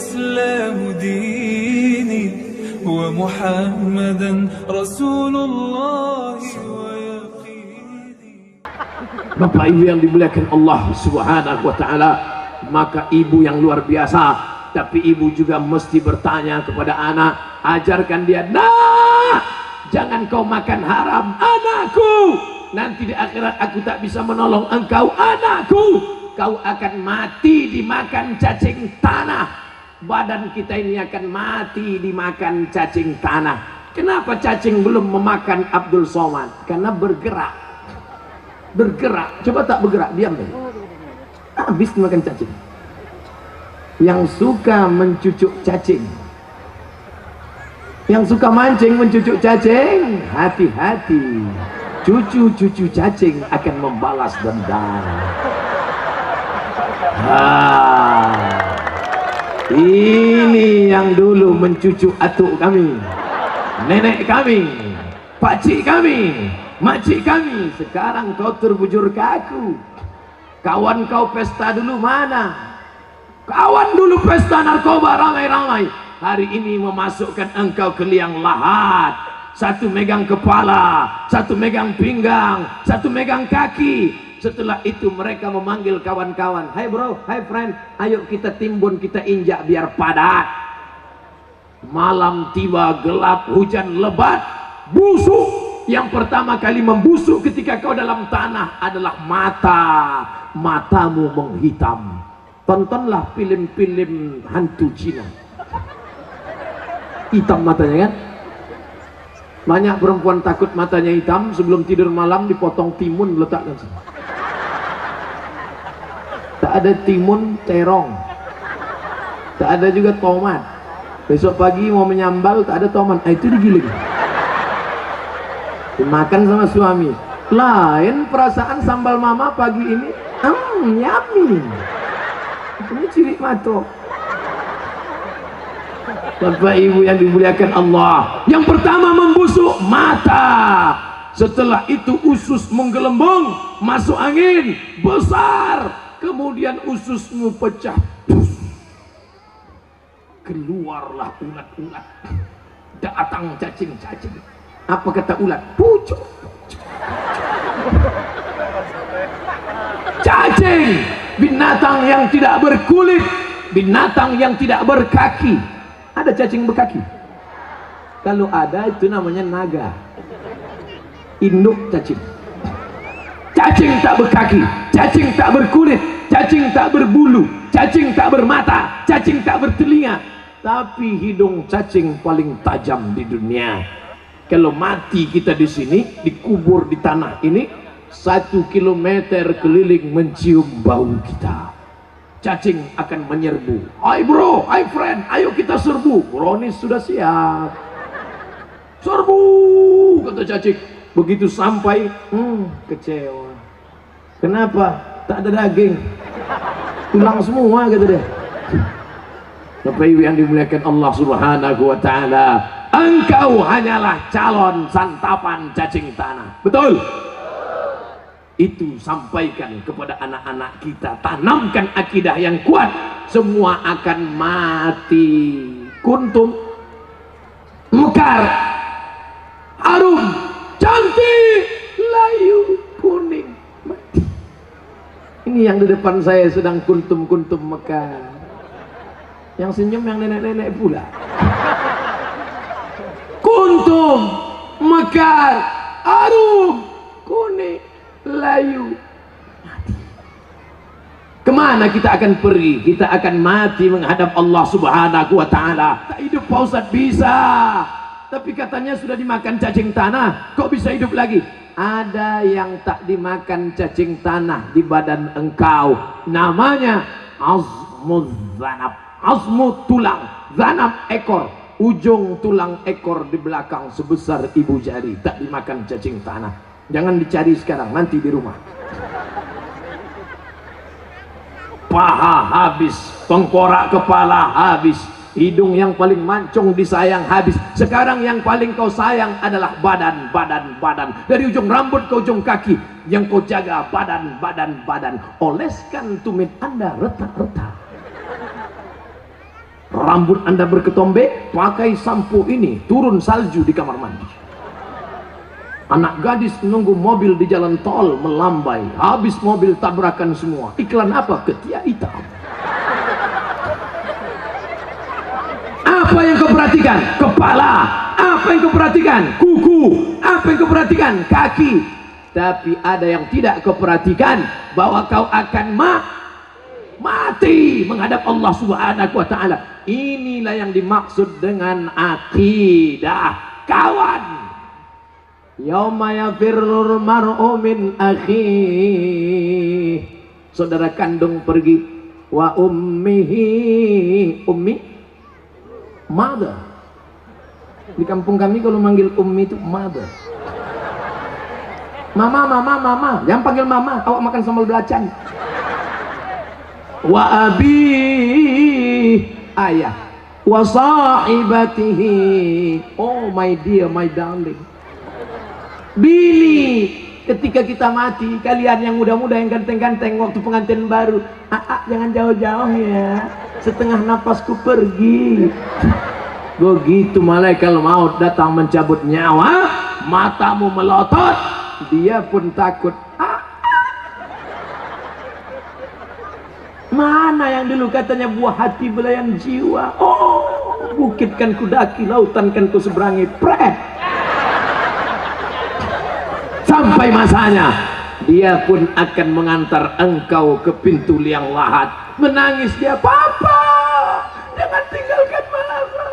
والإسلام ديني ومحمدا رسول الله ويقيني. Bapak Ibu yang dimuliakan Allah Subhanahu wa taala, maka ibu yang luar biasa, tapi ibu juga mesti bertanya kepada anak, ajarkan dia, "Nah, jangan kau makan haram, anakku. Nanti di akhirat aku tak bisa menolong engkau, anakku. Kau akan mati dimakan cacing tanah. Badan kita ini akan mati dimakan cacing tanah." Kenapa cacing belum memakan Abdul Somad? Karena bergerak. Coba tak bergerak, diam deh. Habis dimakan cacing. Yang suka mencucuk cacing, yang suka mancing mencucuk cacing, hati-hati, cucu-cucu cacing akan membalas dendam. Ini yang dulu mencucuk atuk kami, nenek kami, pakcik kami, makcik kami. Sekarang kau terbujur ke aku. Kawan kau pesta dulu mana? Kawan dulu pesta narkoba ramai-ramai, hari ini memasukkan engkau ke liang lahat. Satu megang kepala, satu megang pinggang, satu megang kaki. Setelah itu mereka memanggil kawan-kawan, "Hai bro, hai friend, ayo kita timbun, kita injak biar padat." Malam tiba, gelap, hujan lebat, busuk. Yang pertama kali membusuk ketika kau dalam tanah adalah matamu menghitam. Tontonlah film-film hantu Cina, hitam matanya kan. Banyak perempuan takut matanya hitam, sebelum tidur malam dipotong timun letakkan. Tak ada timun, terong. Tak ada juga tomat. Besok pagi mau menyambal, tak ada tomat, itu digiling, dimakan sama suami. Lain perasaan sambal mama pagi ini, yummy. Ini ciri matok. Bapak Ibu yang dimuliakan Allah, yang pertama membusuk mata, setelah itu usus menggelembung, masuk angin besar, kemudian ususmu pecah, keluarlah ulat-ulat, datang cacing-cacing. Apa kata ulat? Pucuk. Cacing, binatang yang tidak berkulit, binatang yang tidak berkaki. Ada cacing berkaki? Kalau ada, itu namanya naga, induk cacing. Cacing tak berkaki, cacing tak berkulit, cacing tak berbulu, cacing tak bermata, cacing tak bertelinga. Tapi hidung cacing paling tajam di dunia. Kalau mati kita di sini, dikubur di tanah ini, 1 kilometer keliling mencium bau kita. Cacing akan menyerbu. "Hai bro, hai friend, ayo kita serbu." Brownies sudah siap. Serbu, kata cacing. Begitu sampai, kecewa. Kenapa? Tak ada daging, tulang semua, kata dia. Bapak Ibu yang dimuliakan Allah Subhanahu wa taala, engkau hanyalah calon santapan cacing tanah. Betul? Itu sampaikan kepada anak-anak kita, tanamkan akidah yang kuat, semua akan mati. Kuntum, mekar, harum, cantik, layu, kuning, mati. Ini yang di depan saya sedang kuntum-kuntum mekar. Yang senyum yang nenek-nenek pula. Kuntum, mekar, harum, kuning, layu, mati. Kemana kita akan pergi? Kita akan mati menghadap Allah Subhanahu wa ta'ala. Tak hidup Pak Ustaz, bisa, tapi katanya sudah dimakan cacing tanah, kok bisa hidup lagi? Ada yang tak dimakan cacing tanah di badan engkau, namanya azmuz zanab. Azmu tulang, zanab ekor, ujung tulang ekor di belakang sebesar ibu jari, tak dimakan cacing tanah. Jangan dicari sekarang, nanti di rumah. Paha habis, tengkorak kepala habis, hidung yang paling mancung disayang habis. Sekarang yang paling kau sayang adalah badan. Dari ujung rambut ke ujung kaki, yang kau jaga badan. Oleskan tumit Anda retak-retak. Rambut Anda berketombe, pakai sampo ini, turun salju di kamar mandi. Anak gadis menunggu mobil di jalan tol, melambai, habis mobil tabrakan semua. Iklan apa? Ketiak hitam. Apa yang kau perhatikan? Kepala. Apa yang kau perhatikan? Kuku. Apa yang kau perhatikan? Kaki. Tapi ada yang tidak kau perhatikan, bahwa kau akan mati menghadap Allah Subhanahu wa ta'ala. Inilah yang dimaksud dengan akidah, kawan. Yauma yafirrul mar'u min akhihi. Saudara kandung pergi, wa ummihi. Ummi, mother. Di kampung kami kalau manggil ummi itu mother. Mama, mama, mama. Jangan panggil mama, awak makan sambal belacan. Wa abi, ayah. Wa sahibatihi, oh my dear, my darling. Bini, ketika kita mati, kalian yang muda-muda, yang ganteng-ganteng, waktu pengantin baru, jangan jauh-jauh ya, setengah napasku pergi. Begitu malaikat maut datang mencabut nyawa, matamu melotot, dia pun takut. Mana yang dulu katanya buah hati belayan jiwa. Oh, bukit kan ku daki, lautan kan ku seberangi. Pret. Sampai masanya, dia pun akan mengantar engkau ke pintu liang lahat. Menangis dia, papa, jangan tinggalkan mama.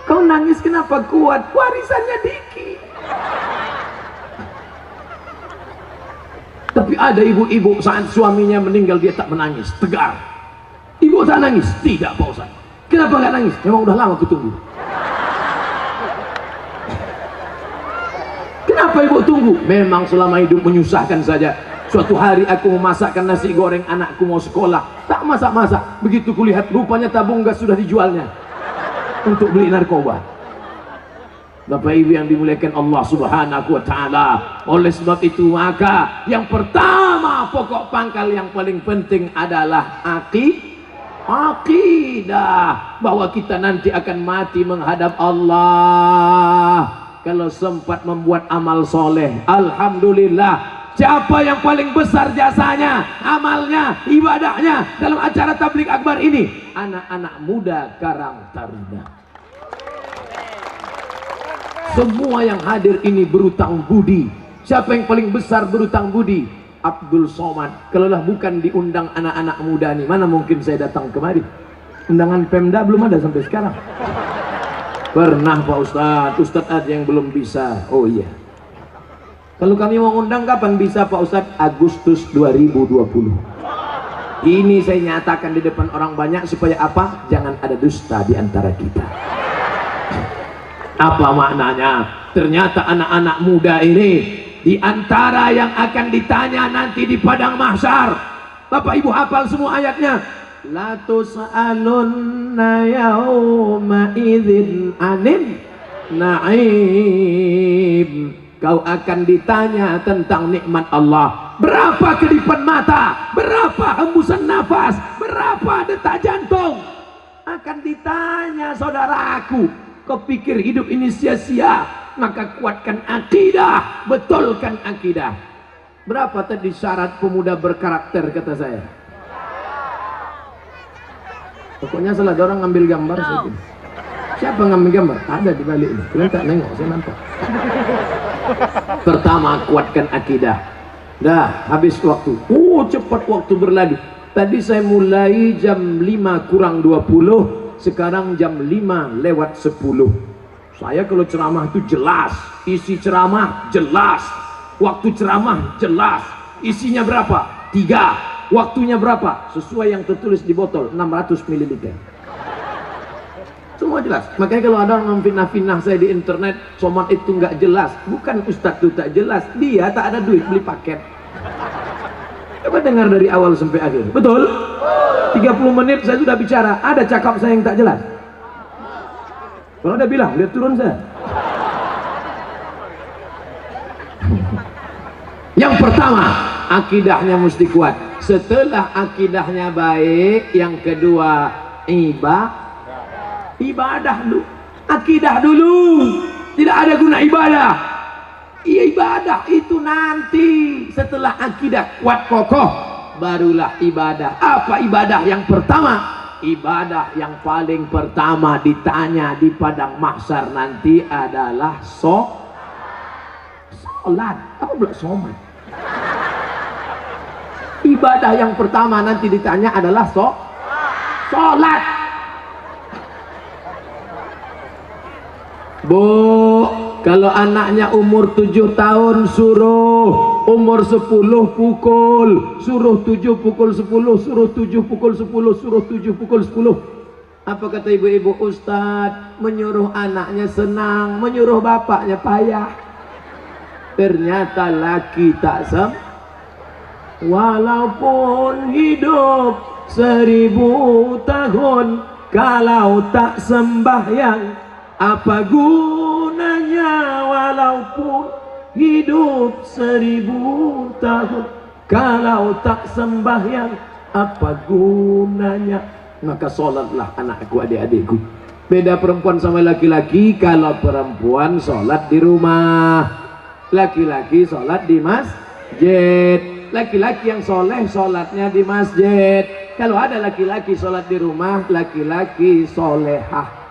Kau nangis kenapa? Kuat, warisannya dikit. Tapi ada ibu-ibu saat suaminya meninggal dia tak menangis, tegar. Ibu tak nangis? Tidak Pak Ustaz. Kenapa nggak nangis? Memang udah lama kutunggu. Kenapa ibu tunggu? Memang selama hidup menyusahkan saja. Suatu hari aku memasakkan nasi goreng, anakku mau sekolah, tak masak-masak. Begitu kulihat rupanya tabung gas sudah dijualnya untuk beli narkoba. Bapak Ibu yang dimuliakan Allah Subhanahu wa ta'ala. Oleh sebab itu maka yang pertama, pokok pangkal yang paling penting adalah akidah, bahwa kita nanti akan mati menghadap Allah. Kalau sempat membuat amal soleh, alhamdulillah. Siapa yang paling besar jasanya, amalnya, ibadahnya dalam acara tabligh akbar ini? Anak-anak muda Karang Taruna. Semua yang hadir ini berutang budi. Siapa yang paling besar berutang budi? Abdul Somad. Kalau lah bukan diundang anak-anak muda nih, mana mungkin saya datang kemari? Undangan Pemda belum ada sampai sekarang. Pernah Pak Ustadz, Ustadz ada yang belum bisa. Oh iya. Kalau kami mau undang kapan bisa Pak Ustadz? Agustus 2020. Ini saya nyatakan di depan orang banyak supaya apa? Jangan ada dusta di antara kita. Apa maknanya? Ternyata anak-anak muda ini di antara yang akan ditanya nanti di padang mahsyar. Bapak Ibu hafal semua ayatnya. La tus'alunna yawma idzin anin na'im. Kau akan ditanya tentang nikmat Allah. Berapa kedipan mata, berapa hembusan nafas, berapa detak jantung, akan ditanya saudaraku. Kau pikir hidup ini sia-sia? Maka kuatkan akidah, betulkan akidah. Berapa tadi syarat pemuda berkarakter kata saya? Pokoknya salah ada orang ngambil gambar. Siapa ngambil gambar? Ada di balik ini. Kalian tak nengok, saya nampak. Pertama, kuatkan akidah. Dah habis waktu. Cepat waktu berlalu. Tadi saya mulai jam 5 kurang 20. Sekarang jam 5 lewat 10. Saya kalau ceramah itu jelas, isi ceramah jelas, waktu ceramah jelas, isinya berapa? 3, waktunya berapa? Sesuai yang tertulis di botol, 600 ml. Semua jelas. Makanya kalau ada orang memfitnah-fitnah saya di internet, somad itu nggak jelas, bukan ustadz itu tak jelas, dia tak ada duit beli paket. Coba dengar dari awal sampai akhir. Betul? 30 menit saya sudah bicara, ada cakap saya yang tak jelas? Kalau ada bilang, lihat turun saya. Yang pertama, akidahnya mesti kuat. Setelah akidahnya baik, yang kedua Ibadah dulu, akidah dulu. Tidak ada guna ibadah. Iya, ibadah itu nanti setelah akidah kuat kokoh, barulah ibadah. Apa ibadah yang pertama? Ibadah yang paling pertama ditanya di padang mahsyar nanti adalah sholat. Apa pula sholat? Ibadah yang pertama nanti ditanya adalah sholat. Bu, kalau anaknya umur 7 tahun suruh, umur 10 pukul, suruh 7 pukul 10, suruh 7 pukul 10, suruh 7 pukul 10. Apa kata ibu-ibu? Ustadz, menyuruh anaknya senang, menyuruh bapaknya payah. Ternyata laki tak walaupun hidup 1000 tahun, kalau tak sembahyang apa gunanya? Walaupun hidup 1000 tahun, kalau tak sembahyang apa gunanya? Maka sholatlah anakku, adik-adikku. Beda perempuan sama laki-laki. Kalau perempuan sholat di rumah, laki-laki sholat di masjid. Laki-laki yang soleh sholatnya di masjid. Kalau ada laki-laki sholat di rumah, laki-laki solehah.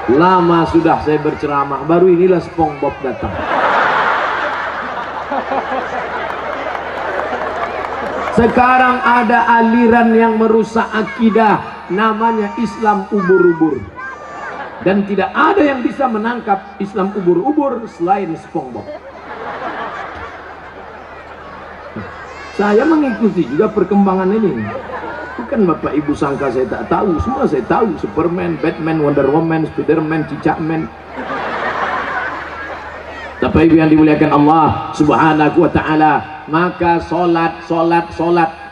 Lama sudah saya berceramah, baru inilah SpongeBob datang. Sekarang ada aliran yang merusak akidah, namanya Islam ubur-ubur. Dan tidak ada yang bisa menangkap Islam ubur-ubur selain SpongeBob. Saya mengikuti juga perkembangan ini. Bukan Bapak Ibu sangka saya tak tahu, semua saya tahu. Superman, Batman, Wonder Woman, Spiderman, Cicakman. Bapak Ibu yang dimuliakan Allah Subhanahu wa ta'ala, maka solat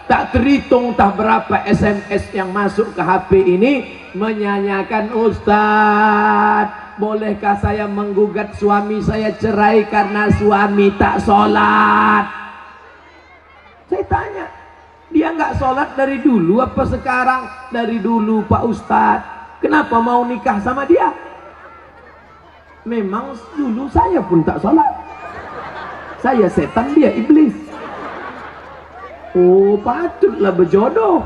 tak terhitung tak berapa SMS yang masuk ke HP ini menyanyikan, Ustadz, bolehkah saya menggugat suami saya cerai karena suami tak solat? Saya tanya, dia nggak sholat dari dulu apa sekarang? Dari dulu Pak Ustadz. Kenapa mau nikah sama dia? Memang dulu saya pun tak sholat. Saya setan, dia iblis. Oh, patutlah berjodoh.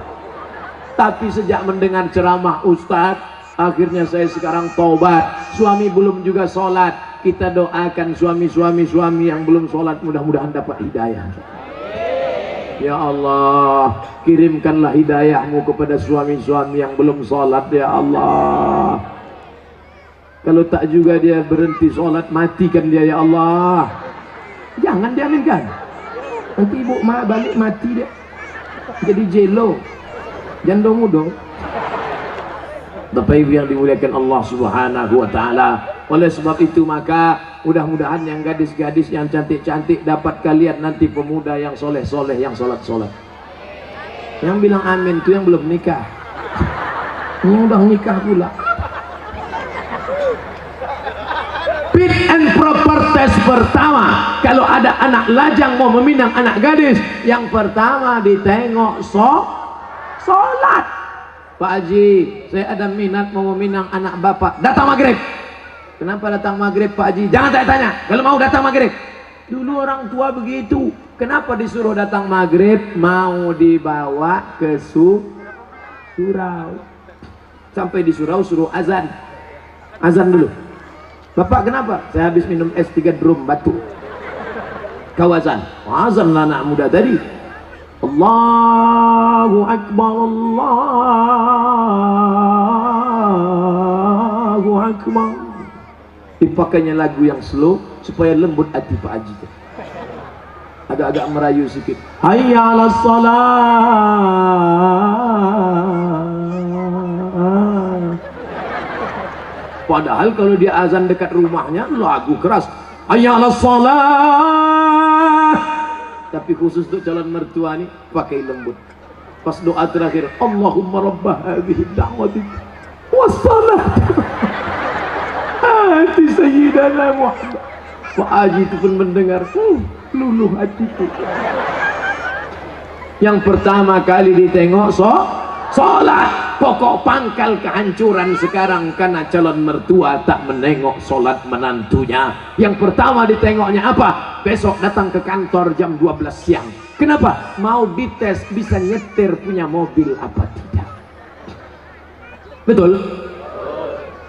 Tapi sejak mendengar ceramah Ustadz, akhirnya saya sekarang taubat. Suami belum juga sholat. Kita doakan suami yang belum sholat, mudah-mudahan dapat hidayah. Ya Allah, kirimkanlah hidayahmu kepada suami-suami yang belum sholat, ya Allah. Kalau tak juga dia berhenti sholat, matikan dia, ya Allah. Jangan diaminkan. Nanti ibu balik mati dia. Jadi jelo. Jandong dong. Bapak Ibu yang dimuliakan Allah Subhanahu wa ta'ala. Oleh sebab itu maka mudah-mudahan yang gadis-gadis yang cantik-cantik dapat kalian nanti pemuda yang soleh-soleh, yang sholat-sholat. Yang bilang amin itu yang belum nikah. Yang udah nikah pula. Fit and proper test pertama, kalau ada anak lajang mau meminang anak gadis, yang pertama ditengok sholat. Pak Haji, saya ada minat mau meminang anak bapak. Datang maghrib. Kenapa datang maghrib Pak Haji? Jangan tanya-tanya. Kalau mau datang maghrib. Dulu orang tua begitu. Kenapa disuruh datang maghrib? Mau dibawa ke surau. Sampai di surau suruh azan. Azan dulu. Bapak kenapa? Saya habis minum es 3 drum batuk. Kau azan. Azan lah anak muda tadi. Allahu Akbar, Allahu Akbar. Dipakainya lagu yang slow supaya lembut hati Pak Haji. Agak-agak merayu sedikit. Hayya 'alas shalah. Padahal kalau dia azan dekat rumahnya lagu keras. Hayya 'alas shalah. Tapi khusus untuk calon mertua nih pakai lembut. Pas doa terakhir, Allahumma rabbah hadhihi da'wati wassalah ati sayyidana Muhammad. Pak Haji itu pun mendengar, luluh hatiku. Yang pertama kali ditengok sholat. Pokok pangkal kehancuran sekarang karena calon mertua tak menengok sholat menantunya. Yang pertama ditengoknya apa? Besok datang ke kantor jam 12 siang. Kenapa? Mau dites bisa nyetir punya mobil apa tidak. Betul?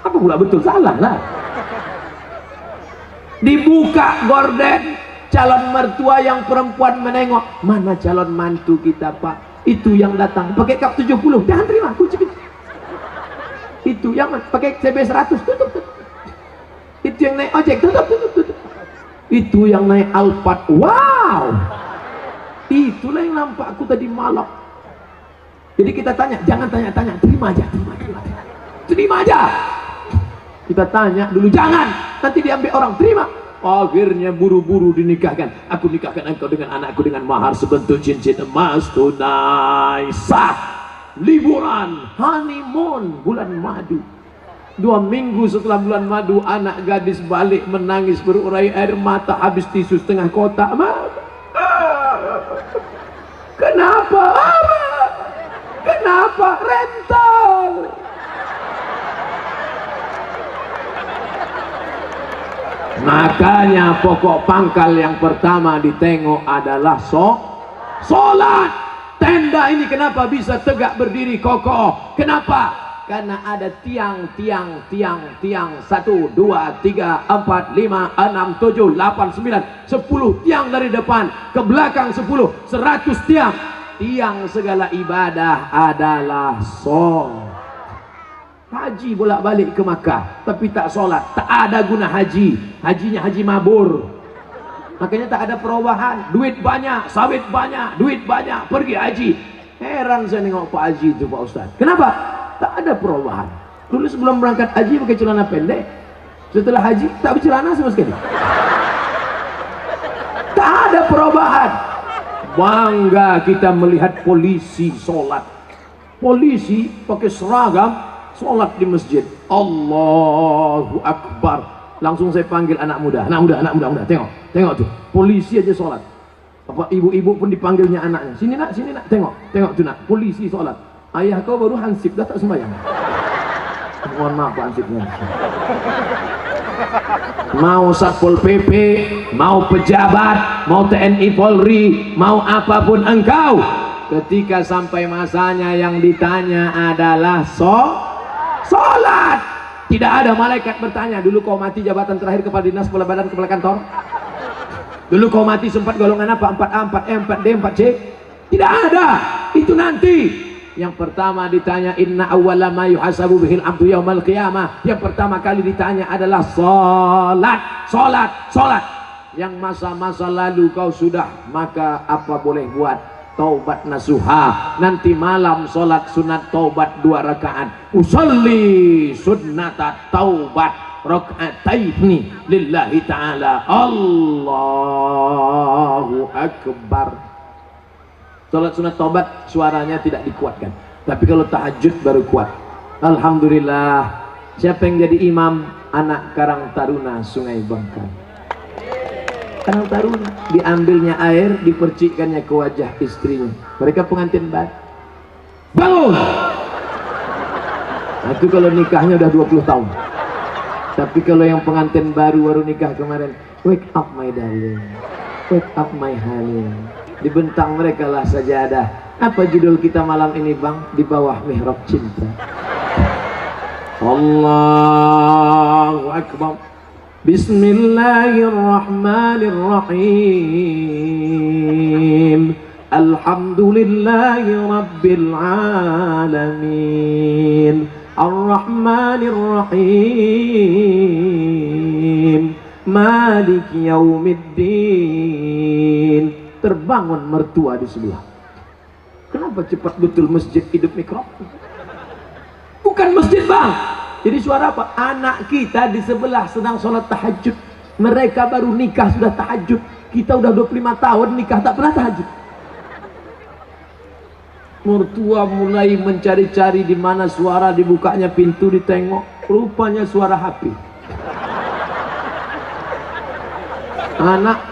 Apa pula betul? Salah lah. Dibuka gorden, calon mertua yang perempuan menengok. Mana calon mantu kita, Pak? Itu yang datang pakai kap 70, jangan terima, kunci. Itu yang pakai CB 100, tutup. Itu yang naik ojek, tutup. Itu yang naik Alphard, wow. Itulah yang nampak aku tadi malam. Jadi kita tanya, jangan tanya-tanya, terima aja. Kita tanya dulu, jangan, nanti diambil orang, terima. Akhirnya buru-buru dinikahkan. Aku nikahkan engkau dengan anakku dengan mahar sebentuk cincin emas tunai sah. Liburan honeymoon bulan madu. 2 minggu setelah bulan madu, anak gadis balik menangis berurai air mata, habis tisu setengah kotak. Kenapa? Kenapa? Rental. Makanya pokok pangkal yang pertama ditengok adalah sholat. Tenda ini kenapa bisa tegak berdiri kokoh? Kenapa? Karena ada tiang 1, 2, 3, 4, 5, 6, 7, 8, 9, 10 tiang dari depan ke belakang 10, 100 tiang. Tiang segala ibadah adalah sholat. Haji bolak-balik ke Makkah tapi tak sholat, tak ada guna haji. Hajinya haji mabur. Makanya tak ada perubahan. Duit banyak, sawit banyak, duit banyak, pergi haji. Heran saya nengok Pak Haji itu, Pak Ustaz. Kenapa? Tak ada perubahan. Dulu sebelum berangkat haji pakai celana pendek, setelah haji tak bercelana sama sekali. Tak ada perubahan. Bangga kita melihat polisi sholat. Polisi pakai seragam sholat di masjid. Allahu Akbar. Langsung saya panggil anak muda, tengok tuh, polisi aja sholat. Apa ibu-ibu pun dipanggilnya anaknya, sini nak, tengok tuh nak, polisi sholat. Ayah kau baru hansip, dah tak sembahyang. Mohon maaf Pak hansipnya. Mau Satpol PP, mau pejabat, mau TNI Polri, mau apapun engkau, ketika sampai masanya yang ditanya adalah sholat. Tidak ada malaikat bertanya, dulu kau mati jabatan terakhir kepala dinas, kepala badan, kepala kantor. Dulu kau mati sempat golongan apa? 4A, 4E, 4D, 4C. Tidak ada. Itu nanti. Yang pertama ditanya, inna awwala ma yuhasabu bihil abdu yaumal qiyamah. Yang pertama kali ditanya adalah sholat. Yang masa-masa lalu kau sudah, maka apa boleh buat? Taubat nasuha. Nanti malam sholat sunat taubat 2 rakaat. Usolli sunnata taubat raka'ataini lillahi ta'ala. Allahu Akbar. Sholat sunat taubat suaranya tidak dikuatkan, tapi kalau tahajud baru kuat. Alhamdulillah. Siapa yang jadi imam? Anak Karang Taruna Sungai Bangka. Karang Taruna, diambilnya air, dipercikkannya ke wajah istrinya. Mereka pengantin baru. Bangun! Nah, itu kalau nikahnya udah 20 tahun. Tapi kalau yang pengantin baru nikah kemarin, wake up my darling, wake up my honey. Dibentang mereka lah sajadah. Apa judul kita malam ini bang? Di bawah mihrab cinta. Allahu Akbar. Bismillahirrahmanirrahim. Alhamdulillahi Rabbil Alamin. Ar-Rahmanirrahim. Malik Yaumiddin. Terbangun mertua di sebelah. Kenapa cepat betul masjid hidup mikrofon? Bukan masjid bang. Jadi suara apa? Anak kita di sebelah sedang sholat tahajud. Mereka baru nikah sudah tahajud. Kita udah 25 tahun nikah tak pernah tahajud. Mertua mulai mencari-cari di mana suara, dibukanya pintu, ditengok. Rupanya suara HP. Anak